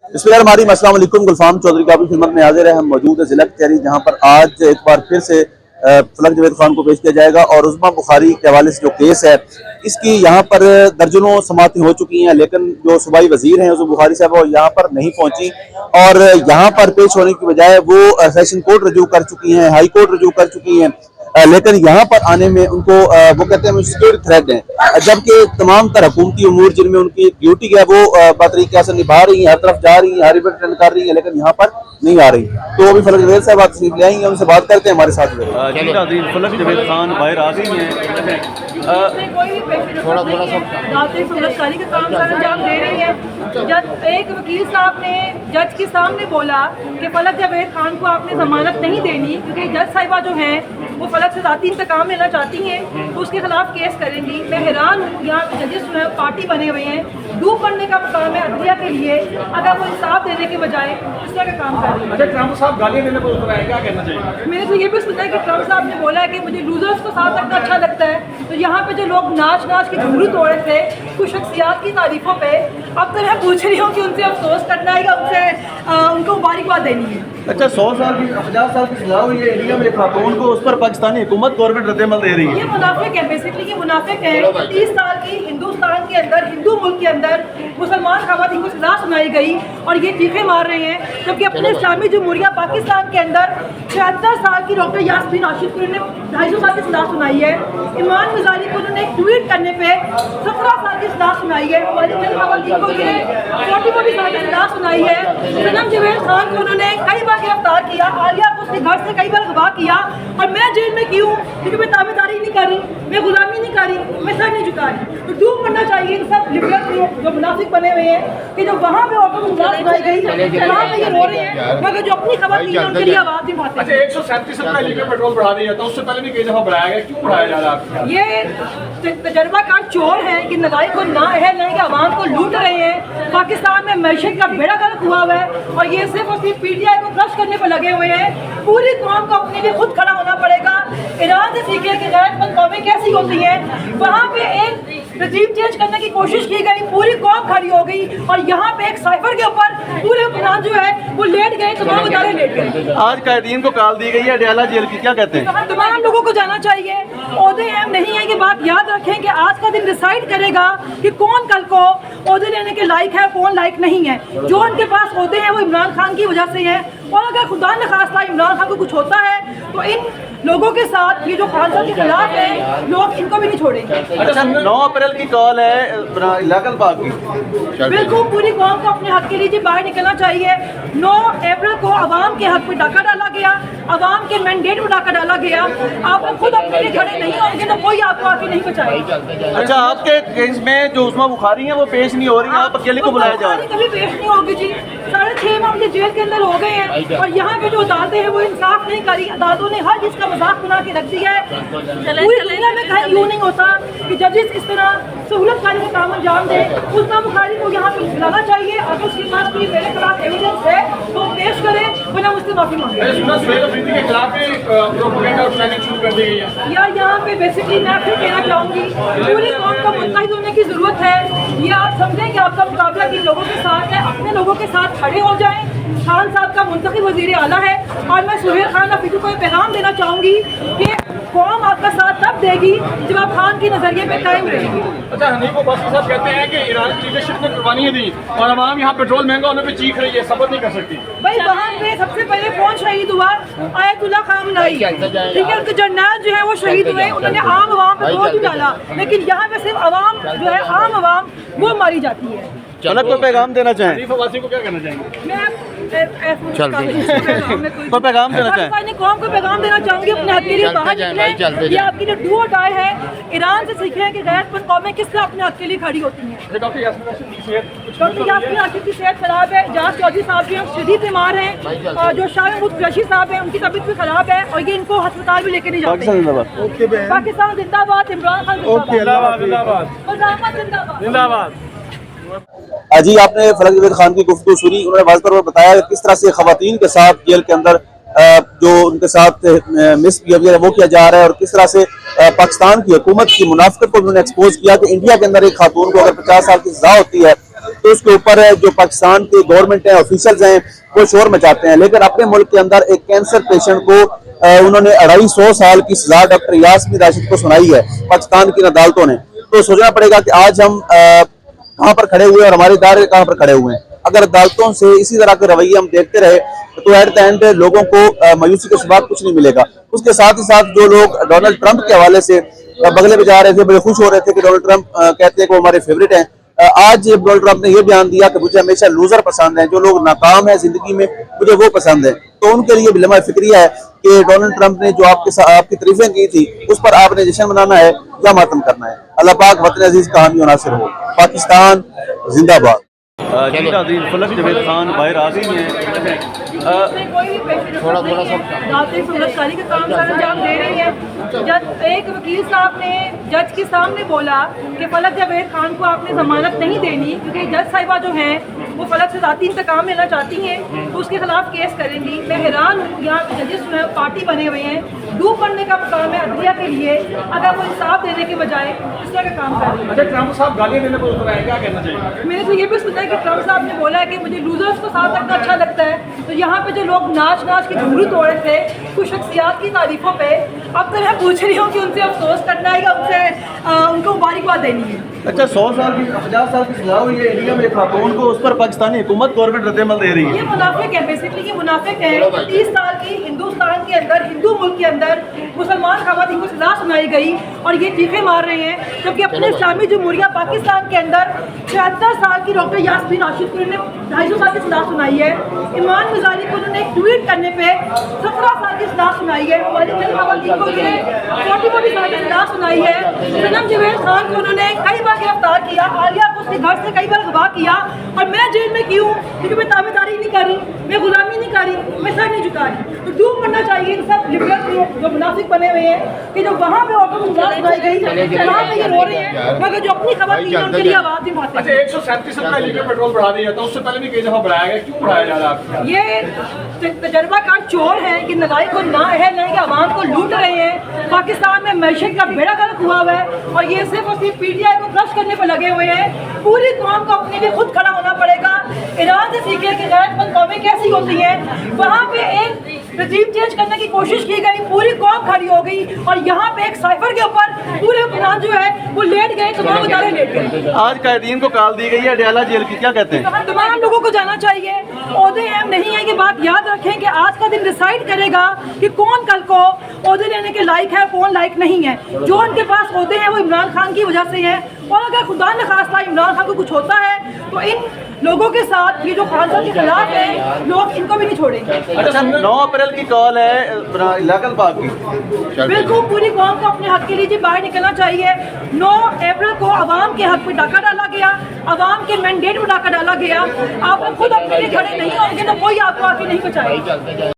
बिस्मिल्लाहिर्रहमानिर्रहीम, अस्सलाम वालेकुम। गुलफाम चौधरी की आपकी खिदमत में हाजिर है। हम मौजूद है जिला कचहरी, जहाँ पर आज एक बार फिर से फलक जावेद खान को पेश किया जाएगा और उस्मा बुखारी के हवाले से जो केस है इसकी यहाँ पर दर्जनों समातें हो चुकी हैं, लेकिन जो सूबाई वजीर हैं उस्मा बुखारी साहब वो यहाँ पर नहीं पहुंची और यहाँ पर पेश होने की बजाय वो सेशन कोर्ट रजू कर चुकी हैं, हाई कोर्ट रजू कर चुकी हैं, लेकिन यहाँ पर आने में उनको वो कहते हैं सिक्योरिटी थ्रेट है, जबकि तमाम तरह हुकूमती उमूर जिनमें उनकी ड्यूटी है वो बातरीके से निभा रही है, हर तरफ जा रही है, हर इवेंट अटेंड कर रही है, लेकिन यहाँ पर नहीं आ रही। तो अभी फलक जावेद साहब तशरीफ ले आएंगे, उनसे बात करते हैं हमारे साथ। फलक जावेद खान बाहर आ गई हैं, थोड़ा सा का काम सर अंजाम दे रही है। जब एक वकील साहब ने जज के सामने बोला कि फलक जावेद खान को आपने जमानत नहीं देनी क्योंकि जज साहिबा जो है वो फलक से ज़ाती इंतकाम लेना चाहती हैं, तो उसके खिलाफ केस करेंगी। मैं हैरान हूँ, यहाँ जजेस जो है पार्टी बने हुए हैं, डूब पड़ने का मुकाम है अदलिया के लिए, अगर वो इंसाफ देने के बजाय इस तरह का काम कर रही है। अच्छा, ट्रंप साहब गालियां देने को उतर आए, क्या कहना चाहिए? मैंने तो ये भी सुना है कि ट्रंप साहब ने बोला है कि मुझे लूजर्स को साथ रखना अच्छा लगता है, तो यहाँ पे जो लोग नाच नाच के घुंघरू तोड़े थे कुछ शख्सियात की तारीफों पे, अब तो मैं पूछ रही हूँ कि उनसे अफसोस करना है या उनसे उनको मुबारकबाद देनी है। अच्छा, 100 साल की 50 साल की सजा हुई है इंडिया में खातून को, उस पर पाकिस्तानी हुकूमत गवर्नमेंट रद्द-ए-अमल दे रही है। ये मुनाफिक है, बेसिकली ये मुनाफिक है। 30 साल की हिंदुस्तान के अंदर, हिंदू मुल्क के अंदर मुसलमान खवातीन को सजा सुनाई गई और ये चीखें मार रहे हैं, जबकि अपने इस्लामी जमहूरिया पाकिस्तान के अंदर 76 साल की डॉक्टर यास्मीन आशिक को उन्होंने 250 साल की सजा सुनाई है। इमान मिजारी को उन्होंने ट्वीट करने पे 17 साल की सजा सुनाई है। खवातीन को ये 40 साल की सजा सुनाई है। सनम जावेद खान को उन्होंने कई बार गिरफ्तार किया, आलिया को उसके घर से कई बार अगवा किया और मैं जेल में क्यों? क्योंकि मैं ताबेदारी नहीं कर रही, मैं गुलामी नहीं कर रही, मैं सर नहीं झुका रही। तो डूब मरना चाहिए इन सब लिबरल जो मुनाफिक बने हुए हैं कि जो वहाँ पे औरतों को सजा सुनाई गई, वहाँ पे ये रो रहे हैं, मगर जो अपनी खबर की उनके लिए आवाज़ नहीं उठाते। अच्छा, 137 रुपए लीटर पेट्रोल बढ़ा दिया था, उससे पहले भी कई दफा बढ़ाया गया, क्यों बढ़ाया जा रहा है? ये तजर्बाकार चोर हैं कि नदाई को ना है नहीं कि आवाम को लूट रहे हैं। पाकिस्तान में मैशत का बेड़ा गर्क हुआ हुआ है और ये सिर्फ और सिर्फ PTI को क्रश करने पर लगे हुए हैं। पूरी कौम को अपने लिए खुद खड़ा होना पड़ेगा। ईरान से सीखे कि गैरतमंद कौमें कैसी होती हैं। वहाँ पे एक रजीम चेंज करने की कोशिश की गई, पूरी कौम खड़ी हो गई और यहाँ पे एक साइफर के ऊपर पूरे हुक्मरान जो है वो लेट गए, तमाम अदालत लेट गए। आज कैदीन को काल दी गई है अडयाला जेल की, क्या कहते हैं? तमाम लोगों को जाना चाहिए। ओहदे अहम नहीं है, ये बात याद रखें कि आज का दिन डिसाइड करेगा कि कौन कल को ओहदे लेने के लायक है, कौन लायक नहीं है। जो उनके पास ओहदे हैं वो इमरान खान की वजह से है, और अगर खुदा न खास्ता इमरान खान को कुछ होता है तो इन लोगों के साथ ये जो खान साहब के खिलाफ है लोग, इनको भी नहीं छोड़ेंगे। अच्छा, 9 अप्रैल की कॉल है इलाकल बाग की, बिल्कुल पूरी कौम को अपने हक के लिए बाहर निकलना चाहिए। 9 अप्रैल को आवाम के हक पे डाका डाला गया, आवाम के मैंडेट में डाका डाला गया। आप खुद अपने लिए खड़े नहीं होंगे तो कोई आपको आके नहीं बचाएगा। अच्छा, आपके केस में जो उस्मा बुखारी है वो पेश नहीं हो रही है, आप अकेले को बुलाया जा रहा है? कभी पेश नहीं होगी जी। 6.5 मामले जेल के अंदर हो गए हैं और यहाँ पे जो अदालतें हैं वो इंसाफ नहीं करी। अदालतों ने हर चीज का मजाक बना के रख दिया है। पूरी दुनिया में कहीं यूँ नहीं होता कि जजेस इस तरह सहूलत कारी का काम अंजाम दे। उस्मा बुखारी को यहाँ पे बुलाना चाहिए, अगर उसके पास कोई मेरे खिलाफ एविडेंस है तो पेश करे, वरना मुझसे माफी मांगे। यार यहाँ पे बेसिकली मैं फिर कहना चाहूँगी, पूरी कौम को मुत्तहिद होने की जरूरत है। ये आप समझें कि आपका मुकाबला किन लोगों के साथ है, अपने लोगों के साथ खड़े हो जाएं। खान साहब का मुंतखब वज़ीर आला है और मैं सुहेल खान अफरीदी को ये पैगाम देना चाहूँगी कि कौम आपका साथ तब देगी जब आप खान के नजरिए पे कायम रहेंगे। अच्छा, हनीफ अब्बासी साहब कहते हैं कि ईरान की लीडरशिप ने कुर्बानियां दी और आवाम यहाँ पेट्रोल महंगा होने पे चीख रही है, सब्र नहीं कर सकती। भाई वहाँ पे सबसे पहले कौन शहीद हुआ? आयतुल्लाह खामनाई, ठीक है, उनके जर्नल जो है वो शहीद हुए, उन्होंने आम आवाम पे बोझ डाला, लेकिन यहाँ पे सिर्फ आवाम जो है आम आवाम वो मारी जाती है। फलक को पैगाम देना चाहें? हनीफ अब्बासी को क्या कहना चाहेंगे? कोई पैगाम देना चाहें? कौम को पैगाम देना चाहूँगी, अपने हक के लिए बाहर निकलें। ये आपकी जो डू और डाई है, ईरान से सीखें कि गैरतमंद कौमें किस तरह अपने हक के लिए खड़ी होती हैं। डॉक्टर यास्मीन आशिक की सेहत खराब है, जास चौधरी साहब जो है शदीद बीमार हैं और जो शाह महमूद कुरैशी साहब हैं उनकी तबीयत भी खराब है और ये इनको अस्पताल भी लेके नहीं जाते। पाकिस्तान जिंदाबाद, इमरान खान जिंदाबाद। जी, आपने फलक जावेद खान की गुफ्तगू सुनी, उन्होंने वाज़ तौर पर बताया कि किस तरह से खवातीन के साथ जेल के अंदर जो उनके साथ मिस बिहेवियर है वो किया जा रहा है और किस तरह से पाकिस्तान की हुकूमत की मुनाफिकत को उन्होंने एक्सपोज किया कि इंडिया के अंदर एक खातून को अगर 50 साल की सजा होती है तो उसके ऊपर जो पाकिस्तान की गवर्नमेंट है, ऑफिशियल्स हैं, वो शोर मचाते हैं। लेकिन अपने मुल्क के अंदर एक कैंसर पेशेंट को उन्होंने 250 साल की सजा डॉक्टर यास्मीन राशिद को सुनाई है पाकिस्तान की अदालतों ने। तो सोचना पड़ेगा कि आज हम कहाँ पर खड़े हुए हैं और हमारे इदारे कहाँ पर खड़े हुए हैं। अगर अदालतों से इसी तरह के रवैये हम देखते रहे तो एट द एंड लोगों को मायूसी के सिवा कुछ नहीं मिलेगा। उसके साथ ही साथ जो लोग डोनाल्ड ट्रंप के हवाले से बगले में जा रहे थे, बड़े खुश हो रहे थे कि डोनाल्ड ट्रंप कहते हैं कि वो हमारे फेवरेट हैं, आज डोनाल्ड ट्रंप ने यह बयान दिया कि मुझे हमेशा लूजर पसंद है, जो लोग नाकाम है जिंदगी में मुझे वो पसंद है। तो उनके लिए बिलमा फिक्रिया है कि डोनाल्ड ट्रंप ने जो आपकी तारीफें की थी उस पर आपने जश्न मनाना है या मातम करना है। अल्लाह पाक वतन अजीज का हामी और नासिर हो। पाकिस्तान जिंदाबाद। जी नाज़रीन, फलक जवेद खान बाहर आ गई हैं। थोड़ा समझदारी का काम सर अंजाम दे रही है। जब एक वकील साहब ने जज के सामने बोला कि फलक जवेद खान को आपने जमानत नहीं देनी क्योंकि जज साहिबा जो हैं वो फलक से ज़ाती इंतकाम लेना चाहती हैं तो उसके खिलाफ केस करेंगी। मैं हैरान हूँ, यहाँ जजेस जो है पार्टी बने हुए हैं, डूब पड़ने का काम है अदलिया के लिए, अगर वो इंसाफ देने के बजाय इस तरह का काम कर रहे हैं। अच्छा, ट्रंप साहब गालियाँ देने पर उतर आए, क्या कहना चाहिए? मैंने तो ये भी सुना है कि ट्रंप साहब ने बोला है कि मुझे लूजर्स को साथ रखना अच्छा लगता है। तो यहाँ पे जो लोग नाच के घुंघरू तोड़े थे कुछ शख्सियात की तारीफों पे, अब तो मैं पूछ रही हूँ कि उनसे अफसोस करना है या उनको मुबारकबाद देनी है। अच्छा, 50 साल की सजा हुई है इंडिया में खातून को, उस पर पाकिस्तानी हुकूमत गवर्नमेंट रद्द-ए-अमल दे रही है। ये मुनाफिक है, बेसिकली ये मुनाफिक है कि 30 साल की हिंदुस्तान के अंदर, हिंदू मुल्क के अंदर मुसलमान खवातीन को सजा सुनाई गई और ये चीखें मार रहे हैं, जबकि अपने इस्लामी जमहूरिया पाकिस्तान के अंदर 76 साल की डॉक्टर यास्मीन राशिद को उन्होंने 250 साल की सजा सुनाई है। ईमान गुजारी को उन्होंने एक ट्वीट करने पे 17 साल की सजा सुनाई है। खवातीन को ये 40 साल की सजा सुनाई है। सनम जवेद खान को उन्होंने कई बार गिरफ्तार किया, आलिया को उसके घर से कई बार अगवा किया और मैं जेल में क्यों? क्योंकि मैं ताबेदारी नहीं कर रही, मैं गुलामी नहीं कर रही, मैं सर नहीं झुका रही। तो डूब करना चाहिए इन सब लिबरल जो मुनाफिक बने हुए हैं कि जो वहाँ पे औरतों को सजा सुनाई गई, वहाँ पे ये रो रहे हैं, मगर जो अपनी खवातीन है उनके लिए आवाज़ नहीं उठाते। अच्छा, 137 रुपये लीटर पेट्रोल बढ़ा दिया था, उससे पहले भी कई दफा बढ़ाया गया, क्यों बढ़ाया जा रहा है? ये तजर्बाकार चोर हैं कि नलायक को ना है ना कि आवाम को लूट रहे हैं। पाकिस्तान में मैशत का बेड़ा गर्क हुआ हुआ है और ये सिर्फ और सिर्फ PTI को क्रश करने पर लगे हुए हैं। पूरी कौम को अपने लिए खुद खड़ा होना पड़ेगा। ईरान से सीखे कि गैरतमंद कौमें कैसी होती हैं। वहाँ पे एक रजीम चेंज करने की कोशिश की गई, पूरी कौम खड़ी हो गई और यहाँ पे एक साइफर के ऊपर पूरे हुक्मरान जो है वो लेट गए, तमाम इदारे लेट गए। आज कैदीन को कॉल दी गई है अडयाला जेल की, क्या कहते हैं? तमाम लोगों को जाना चाहिए। ओहदे अहम नहीं है, ये बात याद रखें कि आज का दिन डिसाइड करेगा कि कौन कल को ओहदे लेने के लायक है, कौन लायक नहीं है। जो उनके पास ओहदे हैं वो इमरान खान की वजह से है और अगर खुदा न खास्ता इमरान खान को कुछ होता है तो इन लोगों के साथ ये जो खान साहब के खिलाफ है लोग इनको भी नहीं छोड़ेंगे। अच्छा, 9 अप्रैल की कॉल है इलाकल पाक की। बिल्कुल पूरी कौम को अपने हक के लिए बाहर निकलना चाहिए। 9 अप्रैल को आवाम के हक पे डाका डाला गया, आवाम के मैंडेट में डाका डाला गया। आप खुद अपने लिए खड़े नहीं होंगे तो कोई आपको आगे नहीं बचाएगा।